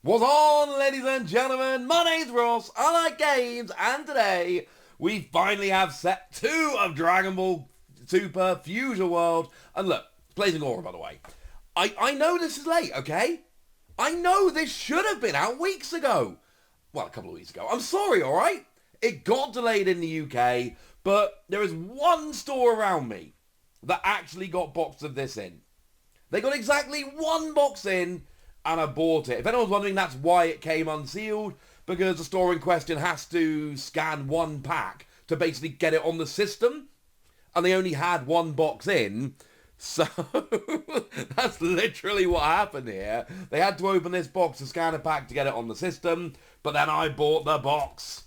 What's on, ladies and gentlemen? My name's Ross, I like games, and today we finally have set 2 of Dragon Ball Super Fusion World. And look, it's Blazing Aura, by the way. I know this is late, okay? I know this should have been out weeks ago. Well, a couple of weeks ago. I'm sorry, alright? It got delayed in the UK, but there is one store around me that actually got boxes of this in. They got exactly one box in, and I bought it. If anyone's wondering, that's why it came unsealed, because the store in question has to scan one pack to basically get it on the system, and they only had one box in, so that's literally what happened here. They had to open this box to scan a pack to get it on the system, but then I bought the box.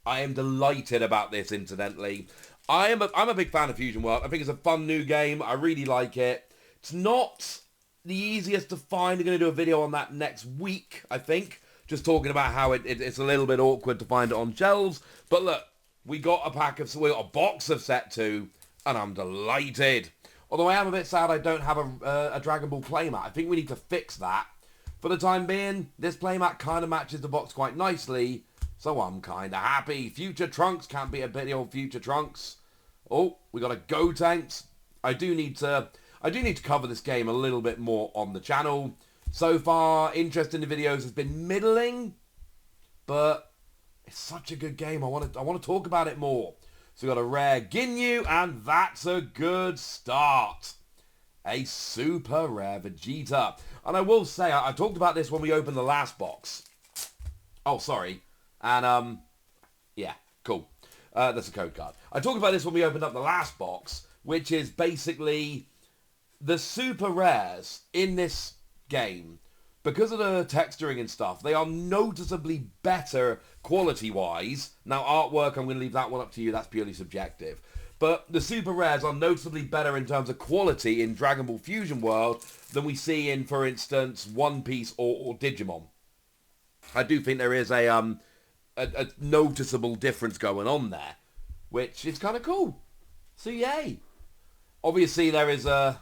I am delighted about this, incidentally. I'm a big fan of Fusion World. I think it's a fun new game. I really like it. It's not the easiest to find. I'm going to do a video on that next week, I think. Just talking about how it's a little bit awkward to find it on shelves. But look, we got a box of set 2, and I'm delighted. Although I am a bit sad I don't have a Dragon Ball playmat. I think we need to fix that. For the time being, this playmat kind of matches the box quite nicely, so I'm kind of happy. Future Trunks can't be a bit old Future Trunks. Oh, we got a Gotenks. I do need to cover this game a little bit more on the channel. So far, interest in the videos has been middling, but it's such a good game. I want to talk about it more. So we got a rare Ginyu, and that's a good start. A super rare Vegeta. And I will say, I talked about this when we opened the last box. Oh, sorry. And, yeah, cool. That's a code card. I talked about this when we opened up the last box, which is basically the super rares in this game, because of the texturing and stuff, they are noticeably better quality-wise. Now, artwork, I'm going to leave that one up to you. That's purely subjective. But the super rares are noticeably better in terms of quality in Dragon Ball Fusion World than we see in, for instance, One Piece or Digimon. I do think there is a noticeable difference going on there, which is kind of cool. So, yay. Obviously, there is a...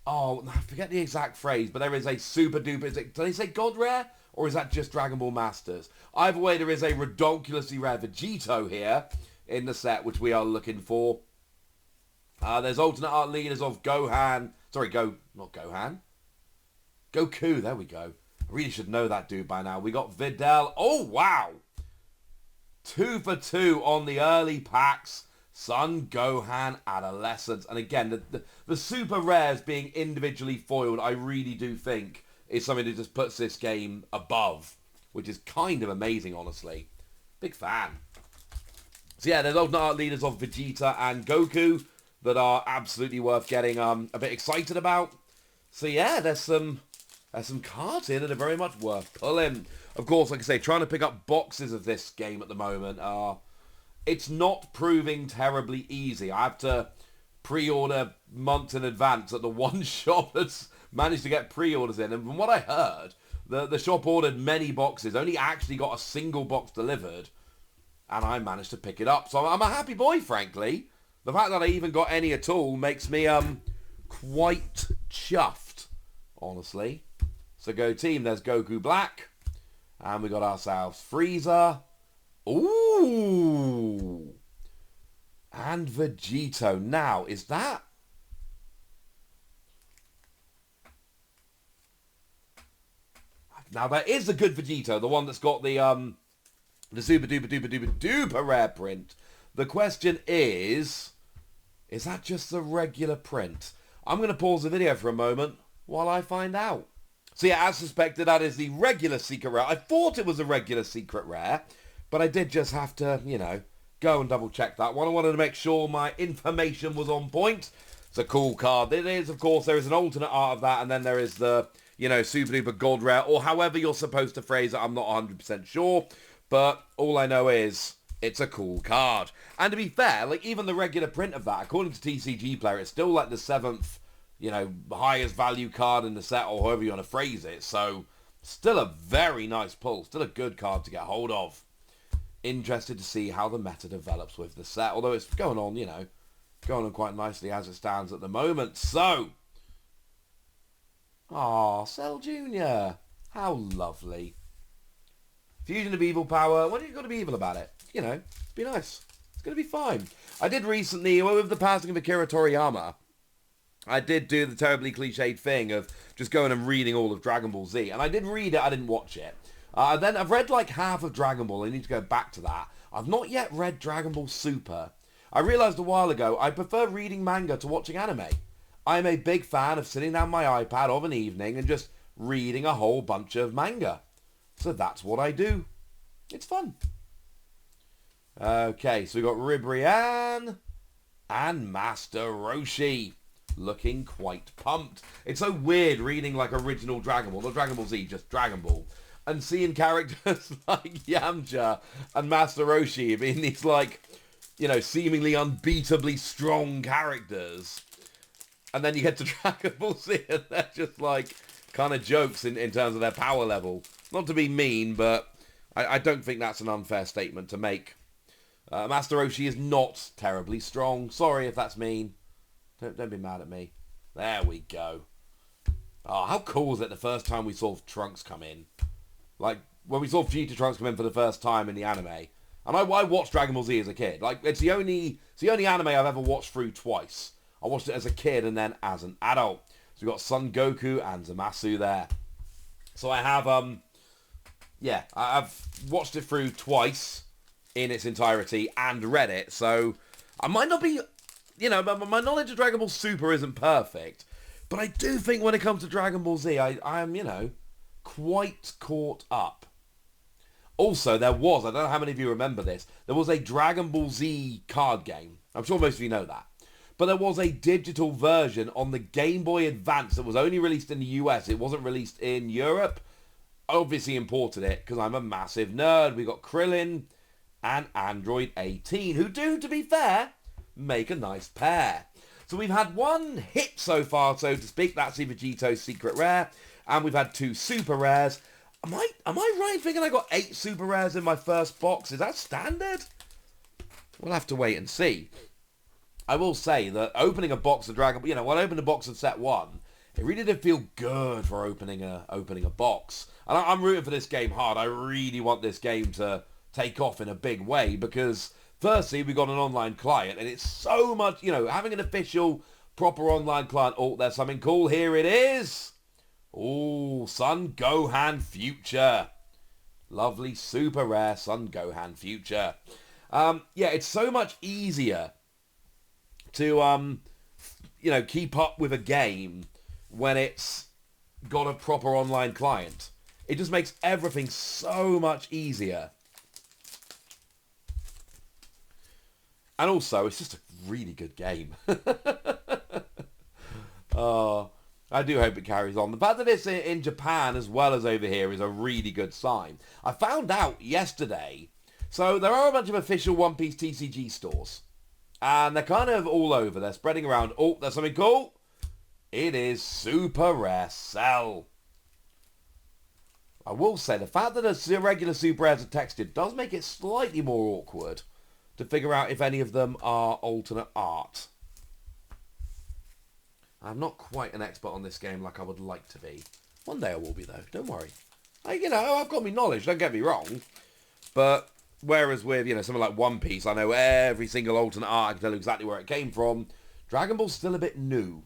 Oh, I forget the exact phrase, but there is a super duper... Do they say God Rare? Or is that just Dragon Ball Masters? Either way, there is a redonkulously rare Vegito here in the set, which we are looking for. There's alternate art leaders of Gohan. Sorry, not Gohan. Goku, there we go. I really should know that dude by now. We got Videl. Oh, wow. 2 for 2 on the early packs. Son Gohan Adolescence. And again, the super rares being individually foiled, I really do think is something that just puts this game above, which is kind of amazing, honestly. Big fan. So yeah, there's alternate art leaders of Vegeta and Goku that are absolutely worth getting a bit excited about. So yeah, there's some cards here that are very much worth pulling. Of course, like I say, trying to pick up boxes of this game at the moment it's not proving terribly easy. I have to pre-order months in advance at the one shop that's managed to get pre-orders in. And from what I heard, the shop ordered many boxes, only actually got a single box delivered, and I managed to pick it up. So I'm a happy boy, frankly. The fact that I even got any at all makes me quite chuffed, honestly. So go team, there's Goku Black. And we got ourselves Frieza. Ooh! And Vegito. Now, is that... Now, that is a good Vegito. The one that's got the super duper duper duper duper rare print. The question is that just the regular print? I'm going to pause the video for a moment while I find out. So yeah, as suspected, that is the regular secret rare. I thought it was a regular secret rare, but I did just have to, go and double check that one. I wanted to make sure my information was on point. It's a cool card. It is, of course, there is an alternate art of that, and then there is the, super duper gold rare, or however you're supposed to phrase it. I'm not 100% sure, but all I know is it's a cool card. And to be fair, even the regular print of that, according to TCG Player, it's still the 7th, highest value card in the set, or however you want to phrase it. So, still a very nice pull. Still a good card to get hold of. Interested to see how the meta develops with the set, although it's going on, going on quite nicely as it stands at the moment. So, Cell Jr. How lovely. Fusion of evil power. What are you got to be evil about it? You know, be nice. It's going to be fine. I did recently, with the passing of Akira Toriyama, I did do the terribly cliched thing of just going and reading all of Dragon Ball Z. And I did read it, I didn't watch it. Then I've read like half of Dragon Ball. I need to go back to that. I've not yet read Dragon Ball Super. I realised a while ago I prefer reading manga to watching anime. I'm a big fan of sitting down my iPad of an evening and just reading a whole bunch of manga. So that's what I do. It's fun. Okay, so we've got Ribrianne and Master Roshi. Looking quite pumped. It's so weird reading like original Dragon Ball, not Dragon Ball Z, just Dragon Ball, and seeing characters like Yamcha and Master Roshi being these like, you know, seemingly unbeatably strong characters. And then you get to Dragon Ball Z and they're just like kind of jokes in terms of their power level. Not to be mean, but I don't think that's an unfair statement to make. Master Roshi is not terribly strong. Sorry if that's mean. Don't be mad at me. There we go. Oh, how cool was it the first time we saw Trunks come in? Like, when we saw Future Trunks come in for the first time in the anime. And I watched Dragon Ball Z as a kid. Like, it's the only anime I've ever watched through twice. I watched it as a kid and then as an adult. So we've got Son Goku and Zamasu there. So I have, I've watched it through twice in its entirety and read it. So I might not be, you know, my knowledge of Dragon Ball Super isn't perfect. But I do think when it comes to Dragon Ball Z, I am, you know, quite caught up. Also, there was, I don't know how many of you remember this, there was a Dragon Ball Z card game. I'm sure most of you know that. But there was a digital version on the Game Boy Advance that was only released in the US. It wasn't released in Europe. Obviously imported it because I'm a massive nerd. We got Krillin and Android 18, who do, to be fair, make a nice pair. So we've had one hit so far, so to speak. That's the Vegito's Secret Rare. And we've had 2 Super Rares. Am I right in thinking I got 8 Super Rares in my first box? Is that standard? We'll have to wait and see. I will say that opening a box of Dragon Ball, you know, when I opened a box of set 1, it really did feel good for opening a box. And I'm rooting for this game hard. I really want this game to take off in a big way because, firstly, we got an online client and it's so much, you know, having an official, proper online client. Oh, there's something cool. Here it is. Oh, Son Gohan Future. Lovely, super rare Son Gohan Future. Yeah, it's so much easier to, you know, keep up with a game when it's got a proper online client. It just makes everything so much easier. And also, it's just a really good game. I do hope it carries on. The fact that it's in Japan as well as over here is a really good sign. I found out yesterday, so there are a bunch of official One Piece TCG stores. And they're kind of all over. They're spreading around. Oh, there's something cool. It is Super Rare Cell. I will say, the fact that the regular Super Rares are textured does make it slightly more awkward to figure out if any of them are alternate art. I'm not quite an expert on this game like I would like to be. One day I will be, though. Don't worry. You know, I've got me knowledge. Don't get me wrong. But whereas with, you know, something like One Piece, I know every single alternate art. I can tell you exactly where it came from. Dragon Ball's still a bit new.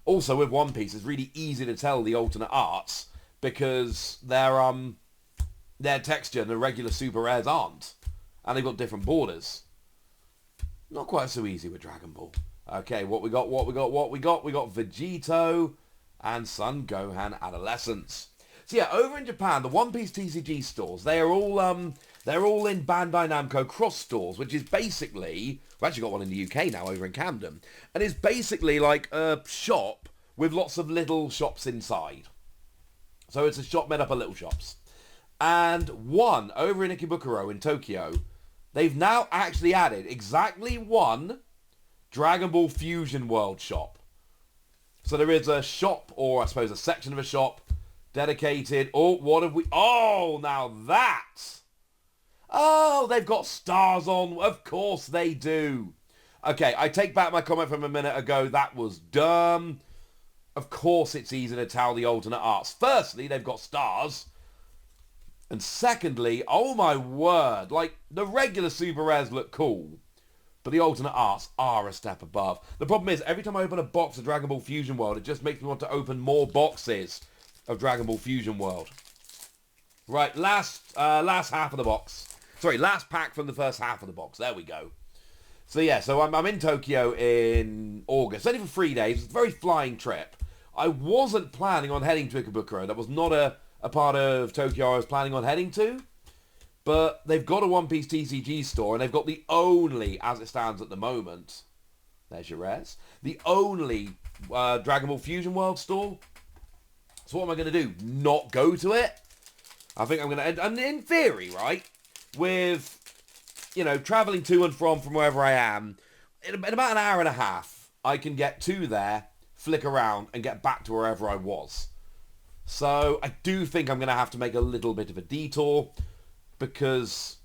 Also, with One Piece, it's really easy to tell the alternate arts because their texture and the regular Super Rares aren't. And they've got different borders. Not quite so easy with Dragon Ball. Okay, what we got? We got Vegito and Son Gohan Adolescence. So yeah, over in Japan, the One Piece TCG stores, they're all in Bandai Namco Cross stores, which is basically, we've actually got one in the UK now over in Camden, and it's basically like a shop with lots of little shops inside. So it's a shop made up of little shops. And one over in Ikebukuro in Tokyo, they've now actually added exactly one Dragon Ball Fusion World shop. So there is a shop, or I suppose a section of a shop, dedicated. Oh, what have we? Oh, now that. Oh, they've got stars on. Of course they do. Okay, I take back my comment from a minute ago. That was dumb. of course it's easy to tell the alternate arts. Firstly, they've got stars. And secondly, oh my word, like, the regular super rares look cool, but the alternate arts are a step above. The problem is, every time I open a box of Dragon Ball Fusion World, it just makes me want to open more boxes of Dragon Ball Fusion World. Right, last half of the box. Sorry, last pack from the first half of the box. There we go. So yeah, so I'm in Tokyo in August. Only for 3 days. It's a very flying trip. I wasn't planning on heading to Ikebukuro. That was not a part of Tokyo I was planning on heading to. But they've got a One Piece TCG store, and they've got the only, as it stands at the moment, there's your rares, the only Dragon Ball Fusion World store. So what am I going to do? Not go to it? I think I'm going to, and in theory, right, with, you know, travelling to and from wherever I am, in about an hour and a half, I can get to there, flick around, and get back to wherever I was. So I do think I'm going to have to make a little bit of a detour, because,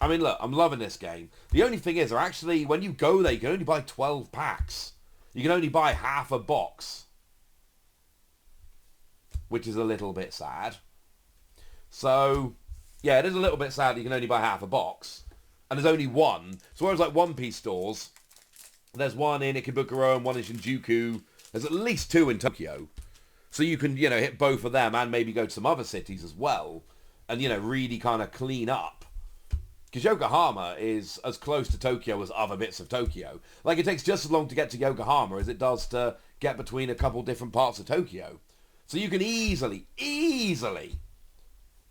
I mean, look, I'm loving this game. The only thing is, actually, when you go there, you can only buy 12 packs. You can only buy half a box, which is a little bit sad. So, yeah, it is a little bit sad you can only buy half a box. And there's only one. So whereas like One Piece stores, there's one in Ikebukuro and one in Shinjuku. There's at least 2 in Tokyo. So you can, you know, hit both of them and maybe go to some other cities as well. And, you know, really kind of clean up. Because Yokohama is as close to Tokyo as other bits of Tokyo. Like, it takes just as long to get to Yokohama as it does to get between a couple different parts of Tokyo. So you can easily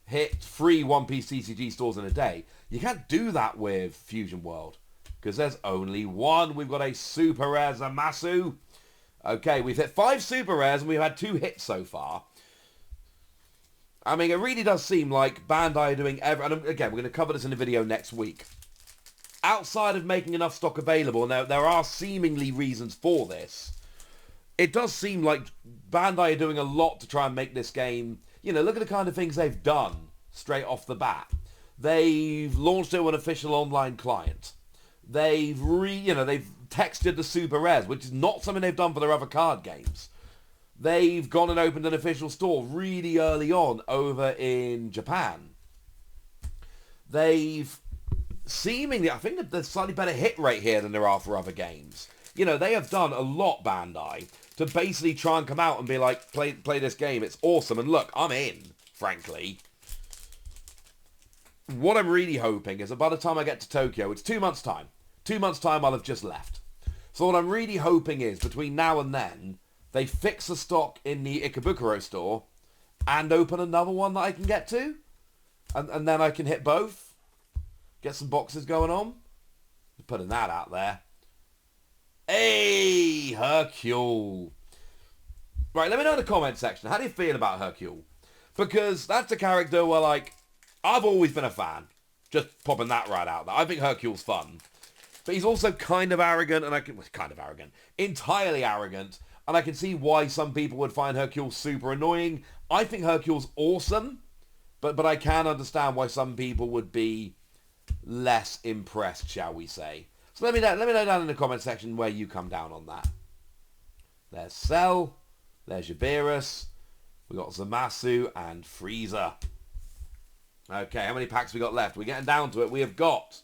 hit 3 One Piece TCG stores in a day. You can't do that with Fusion World, because there's only one. We've got a super rare Zamasu. Okay, we've hit 5 super rares and we've had 2 hits so far. I mean, it really does seem like Bandai are doing and again, we're going to cover this in a video next week. Outside of making enough stock available, now there are seemingly reasons for this. It does seem like Bandai are doing a lot to try and make this game, you know, look at the kind of things they've done straight off the bat. They've launched it with an official online client. They've they've textured the super rares, which is not something they've done for their other card games. They've gone and opened an official store really early on over in Japan. They've seemingly, I think there's slightly better hit rate here than there are for other games. You know, they have done a lot, Bandai, to basically try and come out and be like, play this game, it's awesome. And look, I'm in, frankly. What I'm really hoping is that by the time I get to Tokyo, it's 2 months' time. 2 months' time, I'll have just left. So what I'm really hoping is, between now and then, they fix the stock in the Ikebukuro store and open another one that I can get to. And then I can hit both. Get some boxes going on. Putting that out there. Hey, Hercule. Right, let me know in the comment section. How do you feel about Hercule? Because that's a character where, like, I've always been a fan. Just popping that right out there. I think Hercule's fun. But he's also kind of arrogant, and entirely arrogant. And I can see why some people would find Hercule super annoying. I think Hercule's awesome, but I can understand why some people would be less impressed, shall we say. So let me know down in the comment section where you come down on that. There's Cell, there's Yabiris, we got Zamasu and Frieza. Okay, how many packs we got left? We're getting down to it. We have got,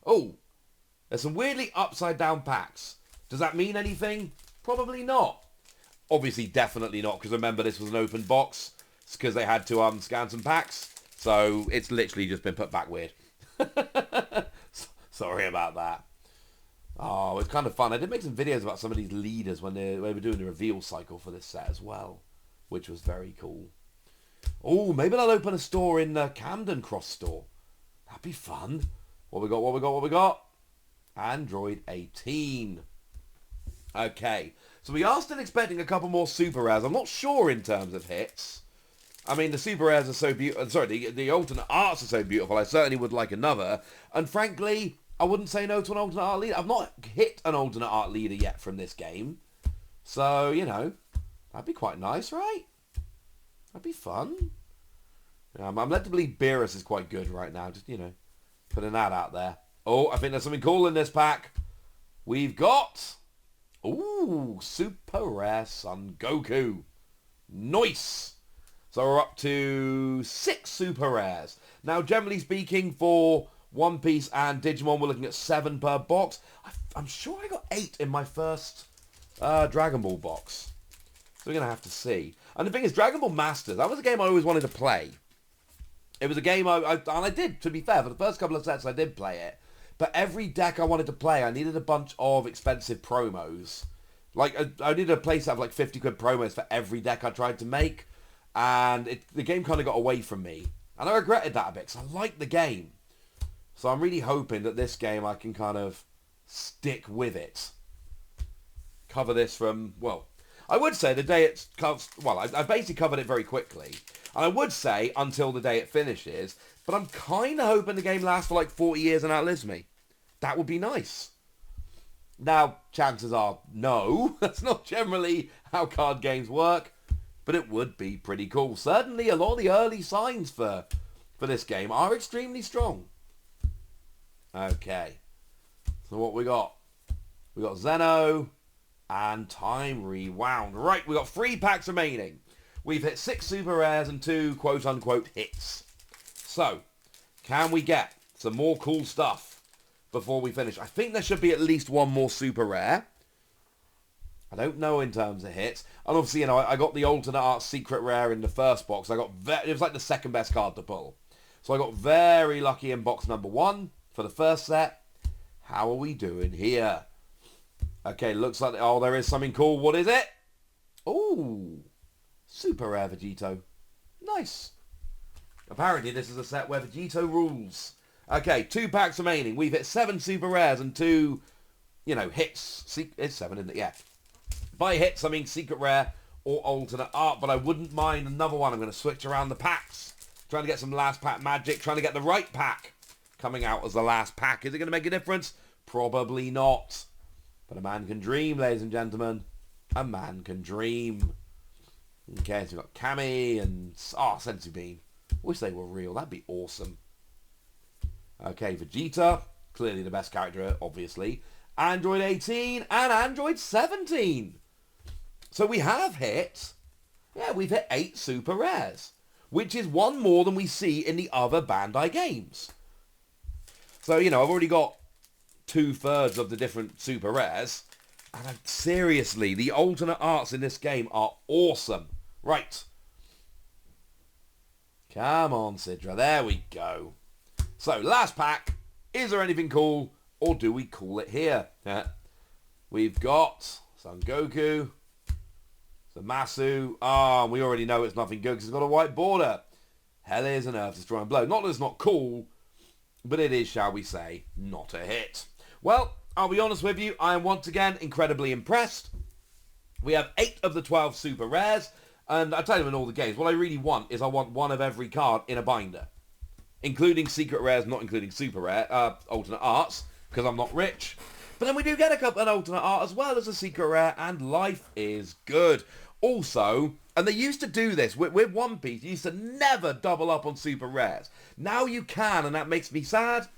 there's some weirdly upside down packs. Does that mean anything? Probably not. Obviously, definitely not, because remember, this was an open box. It's because they had to scan some packs. So it's literally just been put back weird. Sorry about that. Oh, it's kind of fun. I did make some videos about some of these leaders when they were doing the reveal cycle for this set as well, which was very cool. Oh, maybe I'll open a store in Camden Cross store. That'd be fun. What we got? Android 18. Okay, so we are still expecting a couple more super rares. I'm not sure in terms of hits. I mean, the super rares are so beautiful. Sorry, the alternate arts are so beautiful. I certainly would like another. And frankly, I wouldn't say no to an alternate art leader. I've not hit an alternate art leader yet from this game. So, you know, that'd be quite nice, right? That'd be fun. I'm led to believe Beerus is quite good right now. Just, you know, putting that out there. Oh, I think there's something cool in this pack. We've got Ooh, super rare Son Goku. Nice. So we're up to 6 super rares. Now, generally speaking, for One Piece and Digimon, we're looking at 7 per box. I'm sure I got 8 in my first Dragon Ball box. So we're going to have to see. And the thing is, Dragon Ball Masters, that was a game I always wanted to play. It was a game and I did, to be fair, for the first couple of sets I did play it. But every deck I wanted to play, I needed a bunch of expensive promos. Like, I needed a place that have like 50 quid promos for every deck I tried to make. And the game kind of got away from me. And I regretted that a bit, because I liked the game. So I'm really hoping that this game I can kind of stick with it. Cover this from, well, I would say the day it comes, well, I basically covered it very quickly. And I would say until the day it finishes, but I'm kind of hoping the game lasts for like 40 years and outlives me. That would be nice. Now, chances are no. That's not generally how card games work. But it would be pretty cool. Certainly a lot of the early signs for this game are extremely strong. Okay. So what we got? We got Zeno and Time Rewound. Right, we got 3 packs remaining. We've hit 6 super rares and 2 quote-unquote hits. So, can we get some more cool stuff before we finish? I think there should be at least 1 more super rare. I don't know in terms of hits. And obviously, you know, I got the alternate art secret rare in the first box. It was like the second best card to pull. So I got very lucky in box number 1 for the first set. How are we doing here? Okay, looks like, oh, there is something cool. What is it? Ooh, super rare Vegito. Nice. Apparently, this is a set where Vegito rules. Okay, 2 packs remaining. We've hit 7 super rares and 2, you know, hits. It's 7, isn't it? Yeah. By hits, I mean secret rare or alternate art, but I wouldn't mind another one. I'm going to switch around the packs. Trying to get some last pack magic, trying to get the right pack coming out as the last pack. Is it going to make a difference? Probably not. But a man can dream, ladies and gentlemen. A man can dream. Okay, so we've got Kami and, Senzu Bean. Wish they were real. That'd be awesome. Okay, Vegeta. Clearly the best character, obviously. Android 18 and Android 17. So we have hit, we've hit 8 super rares, which is 1 more than we see in the other Bandai games. So, you know, I've already got 2/3 of the different super rares, and seriously, the alternate arts in this game are awesome. Right. Come on, Sidra, there we go. So, last pack, is there anything cool, or do we call it here? We've got Son Goku, Zamasu. We already know it's nothing good because it's got a white border. Hell is an Earth Destroying Blow. Not that it's not cool, but it is, shall we say, not a hit. Well, I'll be honest with you, I am once again incredibly impressed. We have 8 of the 12 super rares, and I tell you in all the games, what I really want is I want 1 of every card in a binder, including secret rares, not including super rare, alternate arts, because I'm not rich. But then we do get an alternate art as well as a secret rare, and life is good. Also, and they used to do this with One Piece, you used to never double up on super rares. Now you can, and that makes me sad.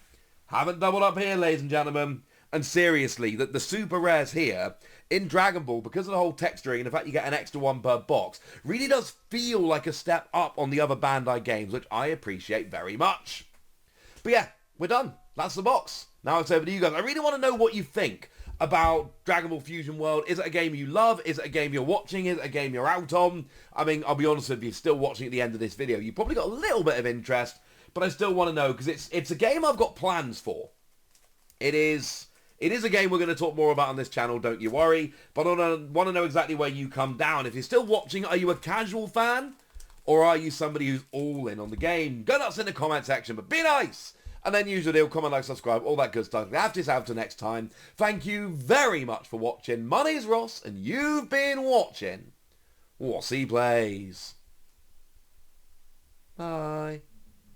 Haven't doubled up here, ladies and gentlemen. And seriously, the super rares here in Dragon Ball, because of the whole texturing and the fact you get an extra 1 per box, really does feel like a step up on the other Bandai games, which I appreciate very much. But yeah, we're done. That's the box. Now it's over to you guys. I really want to know what you think about Dragon Ball Fusion World. Is it a game you love? Is it a game you're watching? Is it a game you're out on? I mean, I'll be honest with you, still watching at the end of this video, you probably got a little bit of interest, but I still want to know, because it's a game I've got plans for. It is a game we're going to talk more about on this channel, don't you worry, but I want to know exactly where you come down. If you're still watching, are you a casual fan? Or are you somebody who's all in on the game? Go nuts in the comment section, but be nice! And then use the deal, comment, like, subscribe, all that good stuff. After this, out to next time. Thank you very much for watching. My name's Ross, and you've been watching Wossy Plays. Bye.